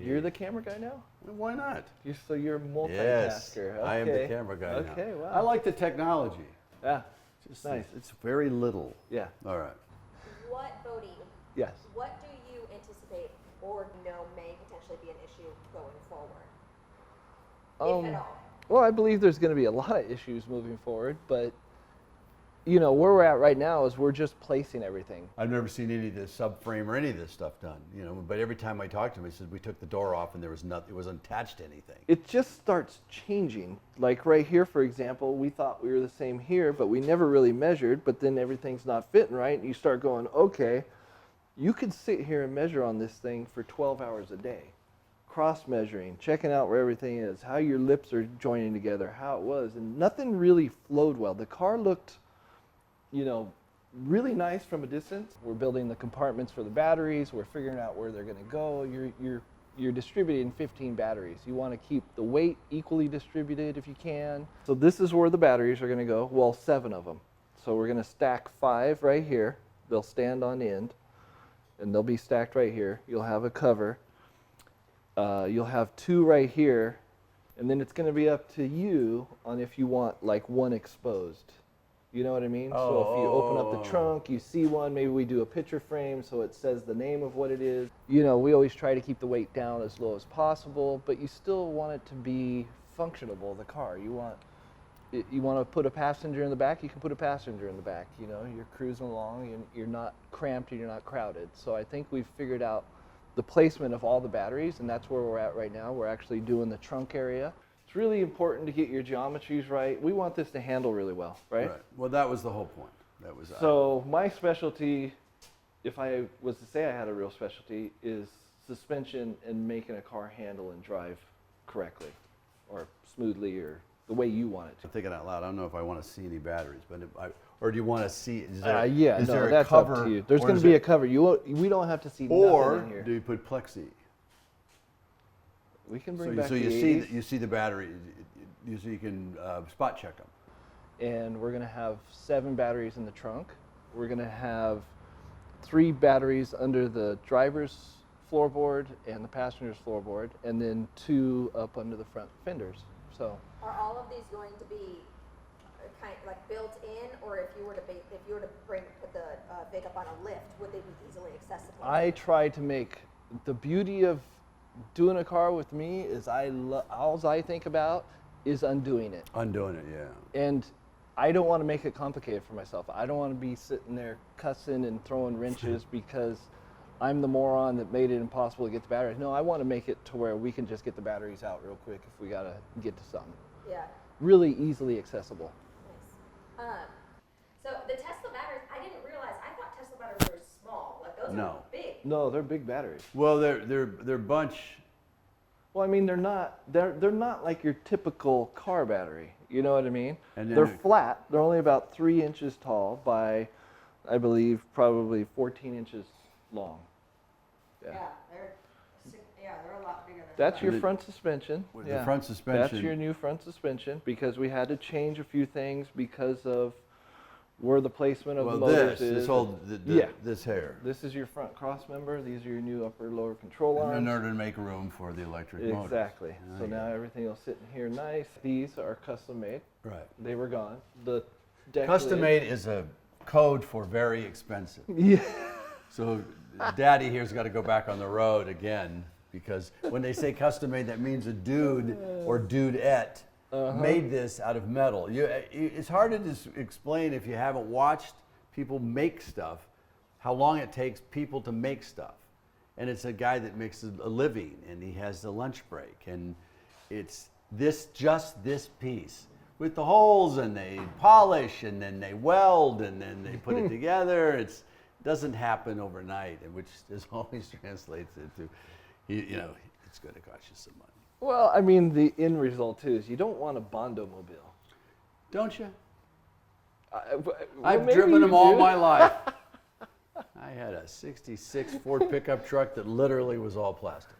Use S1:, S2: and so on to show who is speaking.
S1: You're the camera guy now?
S2: Why not?
S1: So you're a multitasker.
S2: Yes,
S1: Okay.
S2: I am the camera guy now.
S1: Okay, wow.
S2: I like the technology.
S1: Yeah,
S2: Just
S1: nice.
S2: It's very little.
S1: Yeah.
S2: All right.
S3: Bodie,
S1: Yes.
S3: what do you anticipate or know may potentially be an issue going forward, if at all?
S1: Well, I believe there's going to be a lot of issues moving forward, but you know where we're at right now is we're just placing everything.
S2: I've never seen any of this subframe or any of this stuff done, you know. But every time I talk to him, he says we took the door off and there was nothing. It wasn't attached to anything.
S1: It just starts changing. Like right here, for example, we thought we were the same here, but we never really measured. But then everything's not fitting right, and you start going, okay, you could sit here and measure on this thing for 12 hours a day. Cross measuring, checking out where everything is, how your lips are joining together, how it was, and nothing really flowed well. The car looked, you know, really nice from a distance. We're building the compartments for the batteries. We're figuring out where they're going to go. You're distributing 15 batteries. You want to keep the weight equally distributed if you can. So this is where the batteries are going to go. Well, 7 of them. So we're going to stack 5 right here. They'll stand on end, and they'll be stacked right here. You'll have a cover. You'll have 2 right here, and then it's going to be up to you on if you want like one exposed. You know what I mean? So if you open up the trunk, you see one, maybe we do a picture frame so it says the name of what it is. You know, we always try to keep the weight down as low as possible, but you still want it to be functionable, the car. You want to put a passenger in the back, you can put a passenger in the back. You know, you're cruising along and you're not cramped and you're not crowded. So I think we've figured out the placement of all the batteries, and that's where we're at right now. We're actually doing the trunk area. It's really important to get your geometries right. We want this to handle really well, right?
S2: Well, that was the whole point. That was
S1: So my specialty, if I was to say I had a real specialty, is suspension and making a car handle and drive correctly or smoothly or the way you want it to.
S2: I'm thinking out loud. I don't know if I want to see any batteries, but or do you want to see? Is
S1: Yeah,
S2: is
S1: no,
S2: there a
S1: that's
S2: cover?
S1: up to you. There's going to be a cover. We don't have to see
S2: Or
S1: nothing in here.
S2: do you put plexi?
S1: We can bring back
S2: So
S1: the
S2: you
S1: 80s.
S2: see the battery. So you can spot check them.
S1: And we're going to have 7 batteries in the trunk. We're going to have 3 batteries under the driver's floorboard and the passenger's floorboard, and then 2 up under the front fenders. So
S3: Are all of these going to be kind of like built in, or if you were to put the VIG up on a lift, would they be easily accessible?
S1: I try to make the beauty of doing a car with me is all I think about is undoing it.
S2: Undoing it, yeah.
S1: And I don't want to make it complicated for myself. I don't want to be sitting there cussing and throwing wrenches because I'm the moron that made it impossible to get the batteries. No, I want to make it to where we can just get the batteries out real quick if we got to get to something.
S3: Yeah.
S1: Really easily accessible.
S3: Nice. So the Tesla batteries, I didn't realize. I thought Tesla batteries were small. Like those are big.
S1: No, they're big batteries.
S2: Well, they're bunch.
S1: Well, I mean, they're not like your typical car battery. You know what I mean?
S2: And then
S1: they're flat. They're only about 3 inches tall by, I believe, probably 14 inches long.
S3: Yeah, they're a lot bigger than
S1: That's your front suspension.
S2: With the front suspension.
S1: That's your new front suspension because we had to change a few things because of where the placement of the motors is.
S2: This hair.
S1: This is your front cross member. These are your new upper lower control arms.
S2: In order to make room for the electric motor.
S1: Exactly. So now everything will sit in here nice. These are custom made.
S2: Right.
S1: They were gone. The deck
S2: Custom
S1: lid-
S2: made is a code for very expensive.
S1: Yeah.
S2: So Daddy here's got to go back on the road again because when they say custom made, that means a dude or dudette made this out of metal. It's hard to explain if you haven't watched people make stuff, how long it takes people to make stuff. And it's a guy that makes a living and he has the lunch break and it's just this piece with the holes and they polish and then they weld and then they put it together. It doesn't happen overnight, and which always translates into, it's going to cost you some money.
S1: Well, I mean, the end result too is you don't want a Bondo-mobile.
S2: Don't you?
S1: Well,
S2: I've
S1: maybe
S2: driven
S1: you
S2: them all
S1: do.
S2: my life. I had a '66 Ford pickup truck that literally was all plastic.